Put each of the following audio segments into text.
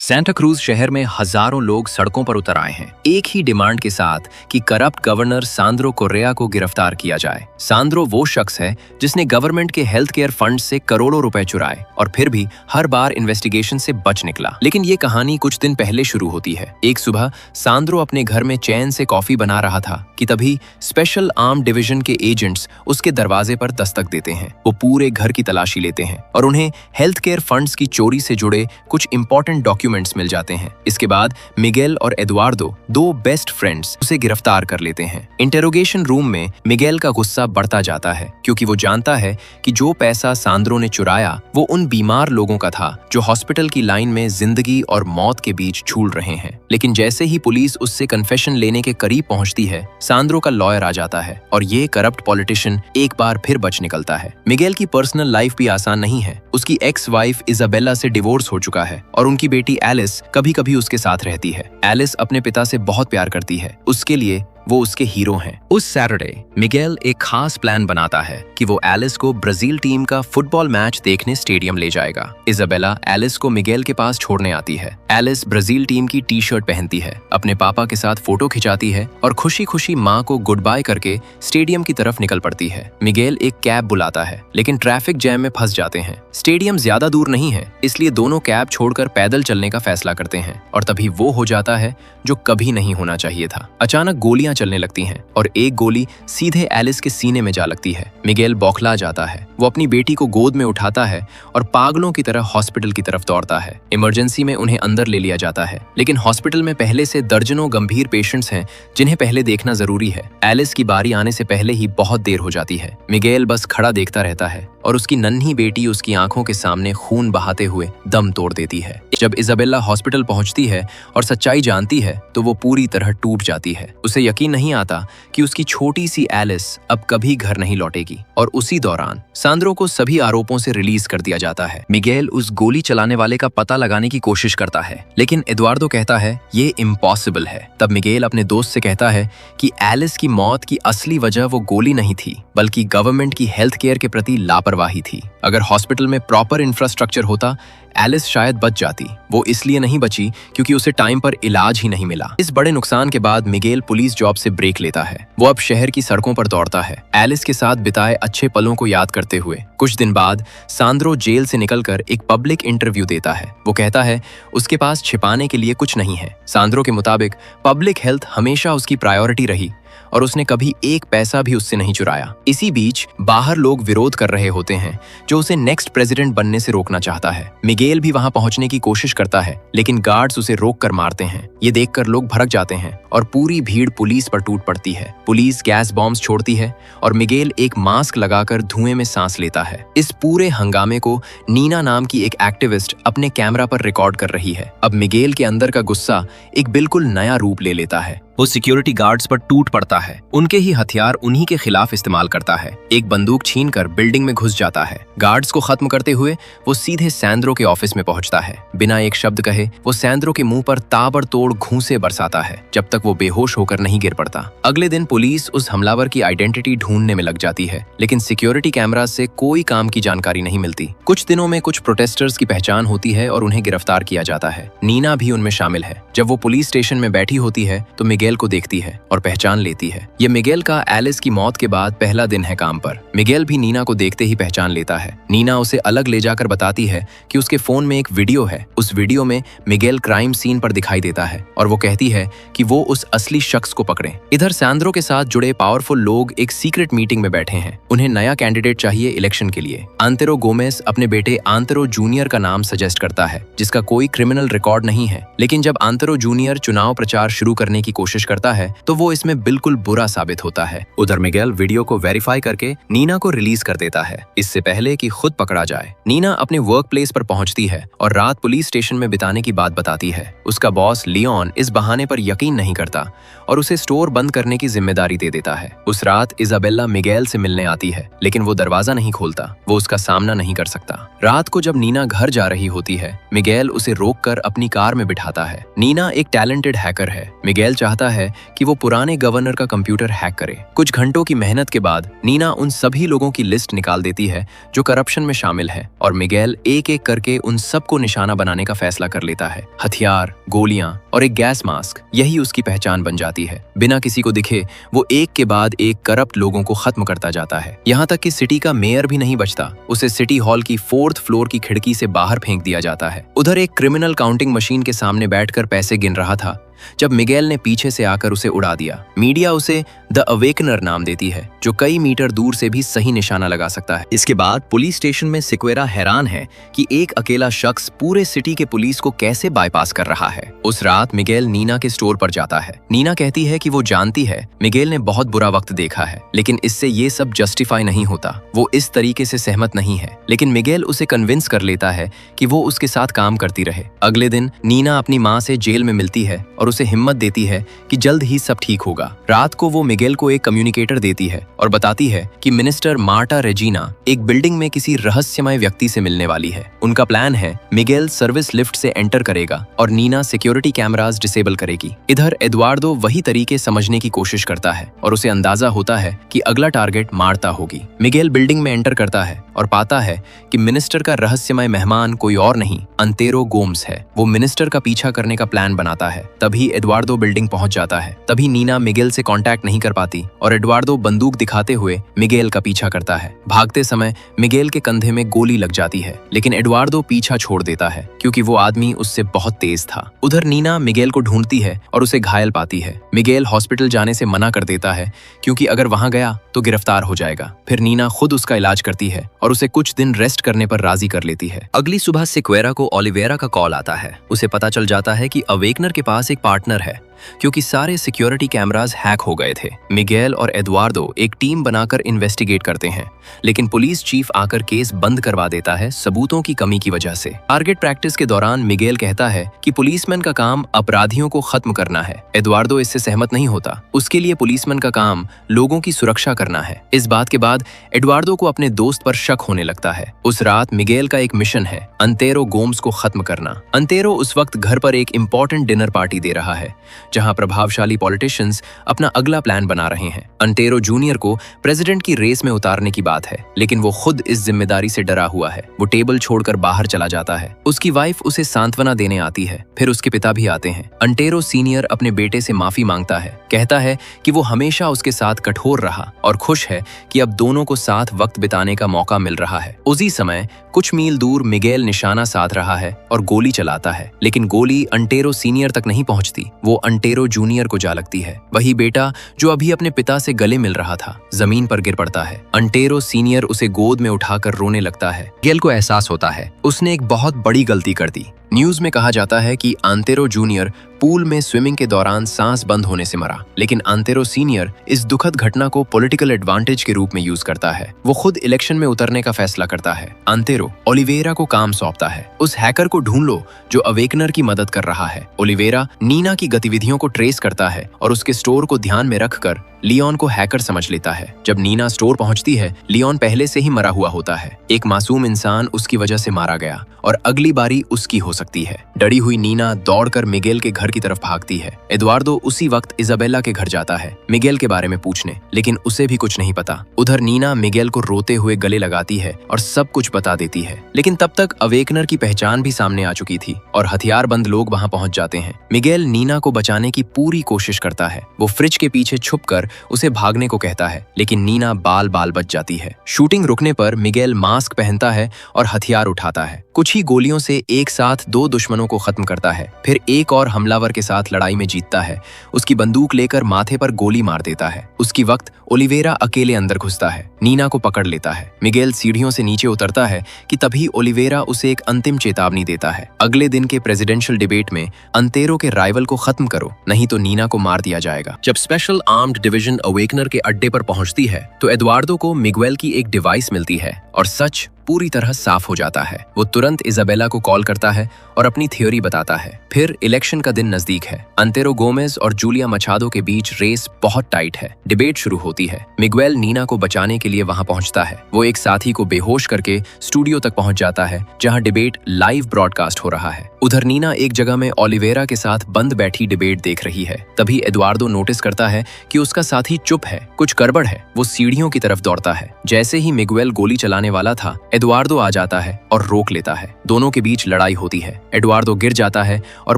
Santa cruise शहर में हजारों लोग सड़कों पर उतर आए हैं, एक ही डिमांड के साथ कि करप्ट गवर्नर सांद्रो कोर्रेआ को गिरफ्तार किया जाए। सांद्रो वो शख्स है जिसने गवर्नमेंट के हेल्थ केयर फंड से करोड़ों रुपए चुराए और फिर भी हर बार इन्वेस्टिगेशन से बच निकला। लेकिन ये कहानी कुछ दिन पहले शुरू होती है। एक सुबह सांद्रो अपने घर में चैन से कॉफी बना रहा था कि तभी स्पेशल आर्म डिवीजन के एजेंट्स उसके दरवाजे पर दस्तक देते हैं। वो पूरे घर की तलाशी लेते हैं और उन्हें हेल्थ केयर फंड्स की चोरी से जुड़े कुछ इंपॉर्टेंट डॉक्यूमेंट्स मिल जाते हैं। इसके बाद मिगेल और एडुआर्डो, दो बेस्ट फ्रेंड्स, उसे गिरफ्तार कर लेते हैं। इंटेरोगेशन रूम में मिगेल का गुस्सा बढ़ता जाता है क्योंकि वो जानता है कि जो पैसा सांद्रो ने चुराया वो उन बीमार लोगों का था जो हॉस्पिटल की लाइन में जिंदगी और मौत के बीच झूल रहे हैं। लेकिन जैसे ही पुलिस उससे कन्फेशन लेने के करीब पहुंचती है, सांद्रो का लॉयर आ जाता है और ये करप्ट पॉलिटिशियन एक बार फिर बच निकलता है। मिगेल की पर्सनल लाइफ भी आसान नहीं है। उसकी एक्स वाइफ इजाबेला से डिवोर्स हो चुका है और उनकी बेटी एलिस कभी कभी उसके साथ रहती है। एलिस अपने पिता से बहुत प्यार करती है, उसके लिए वो उसके हीरो हैं। उस सैटरडे मिगेल एक खास प्लान बनाता है कि वो एलिस को ब्राजील टीम का फुटबॉल मैच देखने स्टेडियम ले जाएगा। इजाबेला एलिस को मिगेल के पास छोड़ने आती है। एलिस ब्राजील टीम की टी शर्ट पहनती है, अपने पापा के साथ फोटो खिंचाती है और खुशी खुशी माँ को गुड बाय करके स्टेडियम की तरफ निकल पड़ती है। मिगेल एक कैब बुलाता है लेकिन ट्रैफिक जैम में फंस जाते हैं। स्टेडियम ज्यादा दूर नहीं है, इसलिए दोनों कैब छोड़कर पैदल चलने का फैसला करते हैं और तभी वो हो जाता है जो कभी नहीं होना चाहिए था। अचानक गोलियां चलने लगती हैं और एक गोली सीधे एलिस के सीने में जा लगती है। मिगेल बौखला जाता है। वो अपनी बेटी को गोद में उठाता है और पागलों की तरह हॉस्पिटल की तरफ दौड़ता है। इमरजेंसी में उन्हें अंदर ले लिया जाता है, लेकिन हॉस्पिटल में पहले से दर्जनों गंभीर पेशेंट्स हैं जिन्हें पहले देखना जरूरी है। एलिस की बारी आने से पहले ही बहुत देर हो जाती है। मिगेल बस खड़ा देखता रहता है और उसकी नन्ही बेटी उसकी आंखों के सामने खून बहाते हुए दम तोड़ देती है। जब इजाबेला हॉस्पिटल पहुंचती है और सच्चाई जानती है तो वो पूरी तरह टूट जाती है। उसे यकीन नहीं आता कि उसकी छोटी सी एलिस अब कभी घर नहीं लौटेगी। और उसी दौरान सांद्रो को सभी आरोपों से रिलीज कर दिया जाता है। मिगेल उस गोली चलाने वाले का पता लगाने की कोशिश करता है, लेकिन एडुआर्डो कहता है ये इम्पॉसिबल है। तब मिगेल अपने दोस्त से कहता है कि एलिस की मौत की असली वजह वो गोली नहीं थी, बल्कि गवर्नमेंट की हेल्थ केयर के प्रति लापरवाही थी। अगर हॉस्पिटल में प्रॉपर इंफ्रास्ट्रक्चर होता, एलिस शायद बच जाती। वो इसलिए नहीं बची क्योंकि उसे टाइम पर इलाज ही नहीं मिला। इस बड़े नुकसान के बाद मिगेल पुलिस जॉब से ब्रेक लेता है। वो अब शहर की सड़कों पर दौड़ता है, एलिस के साथ बिताए अच्छे पलों को याद करते हुए। कुछ दिन बाद सांद्रो जेल से निकलकर एक पब्लिक इंटरव्यू देता है। वो कहता है उसके पास छिपाने के लिए कुछ नहीं है। सांद्रो के मुताबिक पब्लिक हेल्थ हमेशा उसकी प्रायोरिटी रही और उसने कभी एक पैसा भी उससे नहीं चुराया। इसी बीच बाहर लोग विरोध कर रहे होते हैं जो उसे नेक्स्ट प्रेसिडेंट बनने से रोकना चाहता है। मिगेल भी वहां पहुंचने की कोशिश करता है, लेकिन गार्ड्स उसे रोककर मारते हैं। ये देखकर लोग भड़क जाते हैं और पूरी भीड़ पुलिस पर टूट पड़ती है। पुलिस गैस बॉम्ब्स छोड़ती है और मिगेल एक मास्क लगाकर धुएं में सांस लेता है। इस पूरे हंगामे को नीना नाम की एक एक्टिविस्ट अपने कैमरा पर रिकॉर्ड कर रही है। अब मिगेल के अंदर का गुस्सा एक बिल्कुल नया रूप ले लेता है। वो सिक्योरिटी गार्ड्स पर टूट पड़ता है, उनके ही हथियार उन्हीं के खिलाफ इस्तेमाल करता है। एक बंदूक छीनकर बिल्डिंग में घुस जाता है। गार्ड्स को खत्म करते हुए वो सीधे सैंद्रो के ऑफिस में पहुंचता है। बिना एक शब्द कहे वो सैंद्रो के मुंह पर ताबड़तोड़ घूंसे बरसाता है जब तक वो बेहोश होकर नहीं गिर पड़ता। अगले दिन पुलिस उस हमलावर की आइडेंटिटी ढूंढने में लग जाती है, लेकिन सिक्योरिटी कैमरा से कोई काम की जानकारी नहीं मिलती। कुछ दिनों में कुछ प्रोटेस्टर्स की पहचान होती है और उन्हें गिरफ्तार किया जाता है। नीना भी उनमें शामिल है। जब वो पुलिस स्टेशन में बैठी होती है तो मिगेल को देखती है और पहचान लेती है। ये मिगेल का एलिस की मौत के बाद पहला दिन है काम पर। मिगेल भी नीना को देखते ही पहचान लेता है। नीना उसे अलग ले जाकर बताती है कि उसके फोन में एक वीडियो है। उस वीडियो में मिगेल क्राइम सीन पर दिखाई देता है और वो कहती है कि वो उस असली शख्स को पकड़े। इधर सैंद्रो के साथ जुड़े पावरफुल लोग एक सीक्रेट मीटिंग में बैठे हैं। उन्हें नया कैंडिडेट चाहिए इलेक्शन के लिए। आंतेरो गोमेस अपने बेटे आंतेरो जूनियर का नाम सजेस्ट करता है, जिसका कोई क्रिमिनल रिकॉर्ड नहीं है। लेकिन जब आंतेरो जूनियर चुनाव प्रचार शुरू करने की कोशिश करता है तो वो इसमें बिल्कुल बुरा साबित होता है। उधर मिगेल वीडियो को वेरीफाई करके नीना को रिलीज कर देता है, इससे पहले कि खुद पकड़ा जाए। नीना अपने वर्क प्लेस पर पहुंचती है और रात पुलिस स्टेशन में बिताने की बात बताती है। उसका बॉस लियोन इस बहाने पर यकीन नहीं करता और उसे स्टोर बंद करने की जिम्मेदारी दे देता है। उस रात इजाबेला मिगेल से मिलने आती है, लेकिन वो दरवाजा नहीं खोलता। वो उसका सामना नहीं कर सकता। रात को जब नीना घर जा रही होती है, मिगेल उसे रोककर अपनी कार में बिठाता है। नीना एक टैलेंटेड हैकर है। मिगेल चाहता चाहता है कि वो पुराने गवर्नर का कंप्यूटर हैक करे। कुछ घंटों की मेहनत के बाद नीना उन सभी लोगों की लिस्ट निकाल देती है जो करप्शन में शामिल है, और मिगेल एक एक करके उन सबको निशाना बनाने का फैसला कर लेता है। हथियार, गोलियां और एक गैस मास्क, यही उसकी पहचान बन जाती है। बिना किसी को दिखे वो एक के बाद एक करप्ट लोगों को खत्म करता जाता है, यहाँ तक कि सिटी का मेयर भी नहीं बचता। उसे सिटी हॉल की 4th फ्लोर की खिड़की से बाहर फेंक दिया जाता है। उधर एक क्रिमिनल काउंटिंग मशीन के सामने बैठकर पैसे गिन रहा था जब मिगेल ने पीछे से आकर उसे उड़ा दिया। मीडिया उसे द अवेकनर नाम देती है, जो कई मीटर दूर से भी सही निशाना लगा सकता है। इसके बाद पुलिस स्टेशन में सिक्वेरा हैरान है कि एक अकेला शख्स पूरे सिटी के पुलिस को कैसे बाईपास कर रहा है। उस रात मिगेल नीना के स्टोर पर जाता है। नीना कहती है कि वो जानती है मिगेल ने बहुत बुरा वक्त देखा है, लेकिन इससे ये सब जस्टिफाई नहीं होता। वो इस तरीके से सहमत नहीं है, लेकिन मिगेल उसे कन्विंस कर लेता है कि वो उसके साथ काम करती रहे। अगले दिन नीना अपनी माँ से जेल में मिलती है और उसे हिम्मत देती है कि जल्द ही सब ठीक होगा। रात को वो मिगेल को एक कम्युनिकेटर देती है और बताती है कि मिनिस्टर मार्टा रेजिना एक बिल्डिंग में किसी रहस्यमय व्यक्ति से मिलने वाली है। उनका प्लान है मिगेल सर्विस लिफ्ट से एंटर करेगा और नीना सिक्योरिटी कैमरास डिसेबल करेगी। इधर एडुआर्डो वही तरीके समझने की कोशिश करता है और उसे अंदाजा होता है कि अगला टारगेट मार्टा होगी। मिगेल बिल्डिंग में एंटर करता है और पाता है कि मिनिस्टर का रहस्यमय मेहमान कोई और नहीं, अंतेरो गोम्स है। वो मिनिस्टर का पीछा करने का प्लान बनाता है। तभी एडुआर्डो बिल्डिंग पहुंच जाता है। तभी नीना मिगेल से कांटेक्ट नहीं कर पाती और एडुआर्डो बंदूक दिखाते हुए मिगेल का पीछा करता है। भागते समय मिगेल के कंधे में गोली लग जाती है, लेकिन एडुआर्डो पीछा छोड़ देता है क्योंकि वो आदमी उससे बहुत तेज था। उधर नीना मिगेल को ढूंढती है और उसे घायल पाती है। मिगेल हॉस्पिटल जाने से मना कर देता है क्योंकि अगर वहां गया तो गिरफ्तार हो जाएगा। फिर नीना खुद उसका इलाज करती है और उसे कुछ दिन रेस्ट करने पर राजी कर लेती है। अगली सुबह सिक्वेरा को ओलिवेरा का कॉल आता है। उसे पता चल जाता है कि अवेकनर के पास एक पार्टनर है क्योंकि सारे सिक्योरिटी कैमरास हैक हो गए थे। मिगेल और एडुआर्डो एक टीम बनाकर इन्वेस्टिगेट करते हैं, लेकिन पुलिस चीफ आकर केस बंद करवा देता है सबूतों की कमी की वजह से। टारगेट प्रैक्टिस के दौरान मिगेल कहता है कि पुलिसमैन का काम अपराधियों को खत्म करना है। एडुआर्डो इससे सहमत नहीं होता। उसके लिए पुलिसमैन का काम लोगों की सुरक्षा करना है। इस बात के बाद एडुआर्डो को अपने दोस्त पर शक होने लगता है। उस रात मिगेल का एक मिशन है अंतेरो गोम्स को खत्म करना। अंतेरो उस वक्त घर पर एक इम्पोर्टेंट डिनर पार्टी दे रहा है जहां प्रभावशाली पॉलिटिशियंस अपना अगला प्लान बना रहे हैं। अंटेरो जूनियर को प्रेसिडेंट की रेस में उतारने की बात है, लेकिन वो खुद इस जिम्मेदारी से डरा हुआ है। वो टेबल छोड़कर बाहर चला जाता है। उसकी वाइफ उसे सांत्वना देने आती है, फिर उसके पिता भी आते हैं। अंटेरो सीनियर अपने बेटे से माफी मांगता है, कहता है कि वो हमेशा उसके साथ कठोर रहा और खुश है कि अब दोनों को साथ वक्त बिताने का मौका मिल रहा है। उसी समय कुछ मील दूर मिगेल निशाना साध रहा है और गोली चलाता है, लेकिन गोली अंटेरो सीनियर तक नहीं पहुंचती। वो अंटेरो जूनियर को जा लगती है। वही बेटा जो अभी अपने पिता से गले मिल रहा था, जमीन पर गिर पड़ता है। अंटेरो सीनियर उसे गोद में उठाकर रोने लगता है। मिगेल को एहसास होता है उसने एक बहुत बड़ी गलती कर दी। न्यूज में कहा जाता है कि अंतेरो जूनियर पूल में स्विमिंग के दौरान सांस बंद होने से मरा, लेकिन अंतेरो सीनियर इस दुखद घटना को पॉलिटिकल एडवांटेज के रूप में यूज करता है। वो खुद इलेक्शन में उतरने का फैसला करता है। अंतेरो ओलिवेरा को काम सौंपता है, उस हैकर को ढूंढ लो जो अवेकनर की मदद कर रहा है। ओलिवेरा नीना की गतिविधियों को ट्रेस करता है और उसके स्टोर को ध्यान में रखकर लियोन को हैकर समझ लेता है। जब नीना स्टोर पहुंचती है, लियोन पहले से ही मरा हुआ होता है। एक मासूम इंसान उसकी वजह से मारा गया और अगली बारी उसकी हो सकती है। डरी हुई नीना दौड़कर मिगेल के घर की तरफ भागती है। एडुआर्डो उसी वक्त इजाबेला के घर जाता है मिगेल के बारे में पूछने, लेकिन उसे भी कुछ नहीं पता। उधर नीना मिगेल को रोते हुए गले लगाती है और सब कुछ बता देती है, लेकिन तब तक अवेकनर की पहचान भी सामने आ चुकी थी और हथियारबंद लोग वहां पहुंच जाते हैं। मिगेल नीना को बचाने की पूरी कोशिश करता है। वो फ्रिज के पीछे छुपकर उसे भागने को कहता है, लेकिन नीना बाल बाल बच जाती है। शूटिंग रुकने पर मिगेल मास्क पहनता है और हथियार उठाता है। कुछ ही गोलियों से एक साथ 2 दुश्मनों को खत्म करता है। फिर एक और हमलावर के साथ लड़ाई में जीतता है। उसकी बंदूक लेकर माथे पर गोली मार देता है। उसकी वक्त ओलिवेरा अकेले अंदर घुसता है, नीना को पकड़ लेता है। मिगेल सीढ़ियों से नीचे उतरता है कि तभी ओलिवेरा उसे एक अंतिम चेतावनी देता है। अगले दिन के प्रेसिडेंशियल डिबेट में अंतेरो के राइवल को खत्म करो, नहीं तो नीना को मार दिया जाएगा। जब स्पेशल आर्म्ड डिवीजन अवेकनर के अड्डे पर पहुंचती है तो एडुआर्डो को मिगुएल की एक डिवाइस मिलती है और सच पूरी तरह साफ हो जाता है। वो तुरंत इजाबेला को कॉल करता है और अपनी थ्योरी बताता है। फिर इलेक्शन का दिन नजदीक है। अंतेरो गोमेज और जूलिया मचादो के बीच रेस बहुत टाइट है। डिबेट शुरू होती है। मिगुएल नीना को बचाने के लिए वहां पहुंचता है। वो एक साथी को बेहोश करके स्टूडियो तक पहुंच जाता है जहां डिबेट लाइव ब्रॉडकास्ट हो रहा है। उधर नीना एक जगह में ओलिवेरा के साथ बंद बैठी डिबेट देख रही है। तभी एडुआर्डो नोटिस करता है कि उसका साथी चुप है, कुछ गड़बड़ है। वो सीढ़ियों की तरफ दौड़ता है। जैसे ही मिगुएल गोली चलाने वाला था, एडुआर्डो आ जाता है और रोक लेता है। दोनों के बीच लड़ाई होती है। एडुआर्डो गिर जाता है और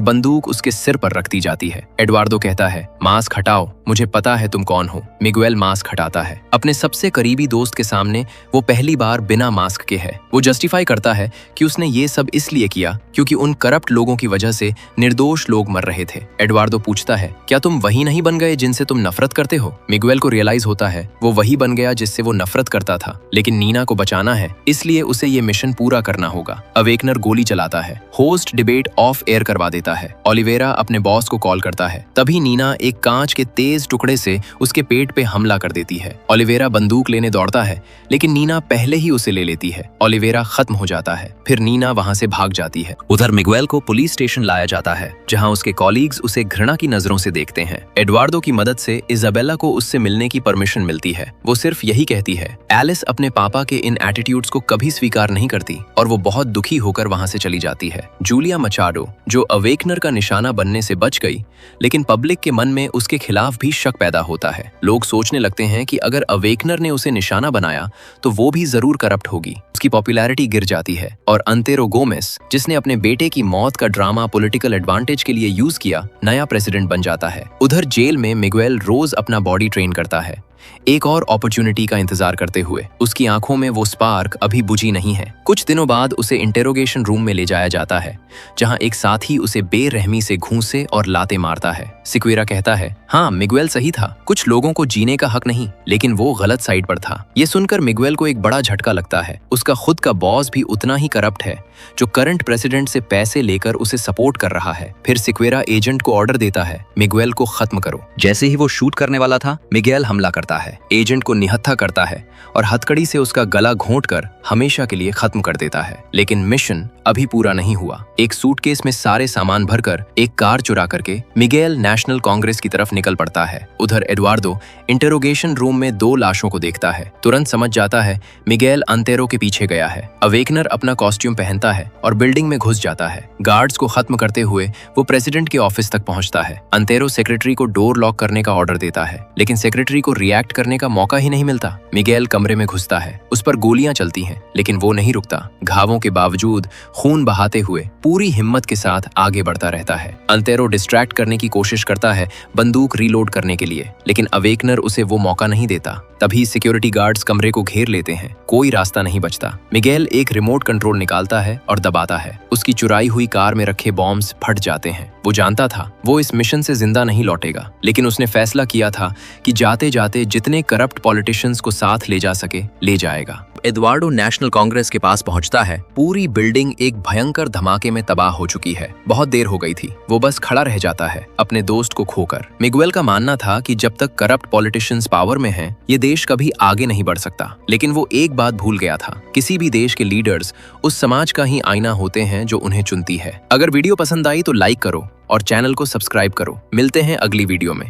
बंदूक उसके सिर पर रख दी जाती है। एडुआर्डो कहता है, मास्क हटाओ, मुझे पता है तुम कौन हो। मिगुएल मास्क हटाता है। अपने सबसे करीबी दोस्त के सामने वो पहली बार बिना मास्क के है। वो जस्टिफाई करता है कि उसने ये सब इसलिए किया क्योंकि उन करप्ट लोगों की वजह से निर्दोष लोग मर रहे थे। एडुआर्डो पूछता है, क्या तुम वही नहीं बन गए जिनसे तुम नफरत करते हो? मिगुएल को रियलाइज होता है वो वही बन गया जिससे वो नफरत करता था, लेकिन नीना को बचाना है, इसलिए उसे ये मिशन पूरा करना होगा। अवेकनर गोली चलाता है। होस्ट डिबेट ऑफ एयर करवा देता है। ओलिवेरा अपने बॉस को कॉल करता है। तभी नीना एक कांच के तेज टुकड़े से उसके पेट पे हमला कर देती है। ओलिवेरा बंदूक लेने दौड़ता है, लेकिन नीना पहले ही उसे ले लेती है। ओलिवेरा खत्म हो जाता है। फिर नीना वहां से भाग जाती है। उधर मिगुएल को पुलिस स्टेशन लाया जाता है, जहां उसके कॉलीग्स उसे घृणा की नजरों से देखते हैं। एडुआर्डो की मदद से इजाबेला को उससे मिलने की परमिशन मिलती है। वो सिर्फ यही कहती है। एलिस अपने पापा के इन एटीट्यूड्स को कभी स्वीकार नहीं करती और वो बहुत दुखी होकर वहां से चली जाती है। जूलिया मचाडो, जो अवेकनर का निशाना बनने से बच गई, लेकिन पब्लिक के मन में उसके खिलाफ भी शक पैदा होता है। लोग सोचने लगते हैं कि अगर अवेकनर ने उसे निशाना बनाया तो वो भी जरूर करप्ट होगी। उसकी पॉपुलैरिटी गिर जाती है और अंतेरो गोमेस, जिसने अपने बेटे की मौत का ड्रामा पॉलिटिकल एडवांटेज के लिए यूज किया, नया प्रेसिडेंट बन जाता है। उधर जेल में मिगुएल रोज अपना बॉडी ट्रेन करता है, एक और अपॉर्चुनिटी का इंतजार करते हुए। उसकी आंखों में वो स्पार्क अभी बुझी नहीं है। कुछ दिनों बाद उसे इंटेरोगेशन रूम में ले जाया जाता है, जहां एक साथी उसे बेरहमी से घूंसे और लाते मारता है। सिक्वेरा कहता है, हाँ, मिगुएल सही था, कुछ लोगों को जीने का हक नहीं, लेकिन वो गलत साइड पर था। ये सुनकर मिगुएल को एक बड़ा झटका लगता है। उसका खुद का बॉस भी उतना ही करप्ट है, जो करंट प्रेसिडेंट से पैसे लेकर उसे सपोर्ट कर रहा है। फिर सिक्वेरा एजेंट को ऑर्डर देता है, मिगुएल को खत्म करो। जैसे ही वो शूट करने वाला था, मिगुएल हमला करता है, एजेंट को निहत्था करता है और हथकड़ी से उसका गला घोंटकर हमेशा के लिए खत्म कर देता है। लेकिन मिशन अभी पूरा नहीं हुआ। एक सूटकेस में सारे सामान भरकर एक कार चुरा करके मिगुएल नेशनल कांग्रेस की तरफ निकल पड़ता है। उधर एडुआर्डो इंटेरोगेशन रूम में 2 लाशों को देखता है। तुरंत समझ जाता है मिगुएल अंतेरो के पीछे गया है। अवेकनर अपना कॉस्ट्यूम पहनता है और बिल्डिंग में घुस जाता है। गार्ड्स को खत्म करते हुए वो प्रेसिडेंट के ऑफिस तक पहुंचता है। अंतेरो सेक्रेटरी को डोर लॉक करने का ऑर्डर देता है, लेकिन सेक्रेटरी को रिएक्ट करने का मौका ही नहीं मिलता। मिगुएल कमरे में घुसता है। उस पर गोलियां चलती हैं, लेकिन वो नहीं रुकता। घावों के बावजूद खून बहाते हुए पूरी हिम्मत के साथ आगे बढ़ता रहता है। अंतेरो डिस्ट्रैक्ट करने की कोशिश करता है बंदूक रीलोड करने के लिए, लेकिन अवेकनर उसे वो मौका नहीं देता। तभी सिक्योरिटी गार्ड्स कमरे को घेर लेते हैं। कोई रास्ता नहीं बचता। मिगुएल एक रिमोट कंट्रोल निकालता है और दबाता है। उसकी चुराई हुई कार में रखे बॉम्ब्स फट जाते हैं। वो जानता था वो इस मिशन से जिंदा नहीं लौटेगा, लेकिन उसने फैसला किया था कि जाते जाते जितने करप्ट पॉलिटिशियंस को साथ ले जा सके ले जाएगा। एडुआर्डो नेशनल कांग्रेस के पास पहुंचता है। पूरी बिल्डिंग एक भयंकर धमाके में तबाह हो चुकी है। बहुत देर हो गई थी। वो बस खड़ा रह जाता है अपने दोस्त को खोकर। मिगुएल का मानना था कि जब तक करप्ट पॉलिटिशियंस पावर में हैं, ये देश कभी आगे नहीं बढ़ सकता। लेकिन वो एक बात भूल गया था, किसी भी देश के लीडर्स उस समाज का ही आईना होते हैं जो उन्हें चुनती है। अगर वीडियो पसंद आई तो लाइक करो और चैनल को सब्सक्राइब करो। मिलते हैं अगली वीडियो में।